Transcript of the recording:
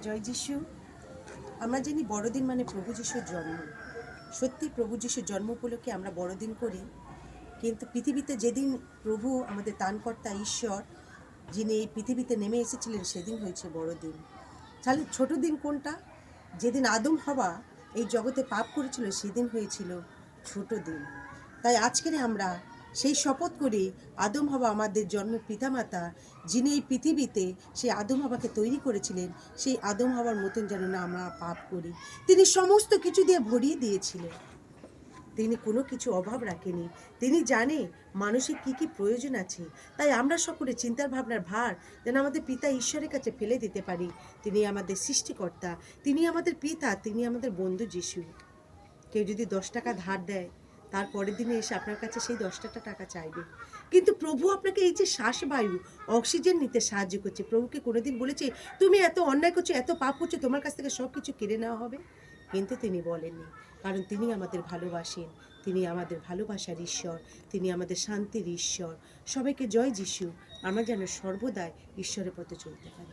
জয় যিশু। আমরা জানি বড়দিন মানে প্রভু যিশুর জন্ম। সত্যি প্রভু যিশুর জন্ম উপলক্ষে আমরা বড়দিন করি, কিন্তু পৃথিবীতে যেদিন প্রভু আমাদের ত্রাণকর্তা ঈশ্বর যিনি এই পৃথিবীতে নেমে এসেছিলেন সেদিন হয়েছে বড়দিন। তাহলে ছোট দিন কোনটা? যেদিন আদম হওয়া এই জগতে পাপ করেছিল সেদিন হয়েছিল ছোট দিন। তাই আজকের আমরা সেই শপথ করি, আদম হাওয়া আমাদের জন্ম পিতামাতা যিনি এই পৃথিবীতে সেই আদম হাওয়াকে তৈরি করেছিলেন, সেই আদম হাওয়ার মতন যেন না আমরা পাপ করি। তিনি সমস্ত কিছু দিয়ে ভরিয়ে দিয়েছিলেন, তিনি কোনো কিছু অভাব রাখেনি। তিনি জানে মানুষের কি কি প্রয়োজন আছে। তাই আমরা সকলে চিন্তার ভাবনার ভার যেন আমাদের পিতা ঈশ্বরের কাছে ফেলে দিতে পারি। তিনি আমাদের সৃষ্টিকর্তা, তিনি আমাদের পিতা, তিনি আমাদের বন্ধু যিশু। কেউ যদি 10 টাকা ধার দেয়, তার পরের দিনে এসে আপনার কাছে সেই 10টা টাকা চাইবে। কিন্তু প্রভু আপনাকে এই যে শ্বাসবায়ু, অক্সিজেন নিতে সাহায্য করছে। প্রভুকে কোনোদিন বলেছে তুমি এত অন্যায় করছো, এত পাপ করছো, তোমার কাছ থেকে সব কিছু কেড়ে নেওয়া হবে? কিন্তু তিনি বলেননি, কারণ তিনি আমাদের ভালোবাসেন। তিনি আমাদের ভালোবাসার ঈশ্বর, তিনি আমাদের শান্তির ঈশ্বর। সবাইকে জয় যিশু। আমরা যেন সর্বদাই ঈশ্বরের পথে চলতে পারি।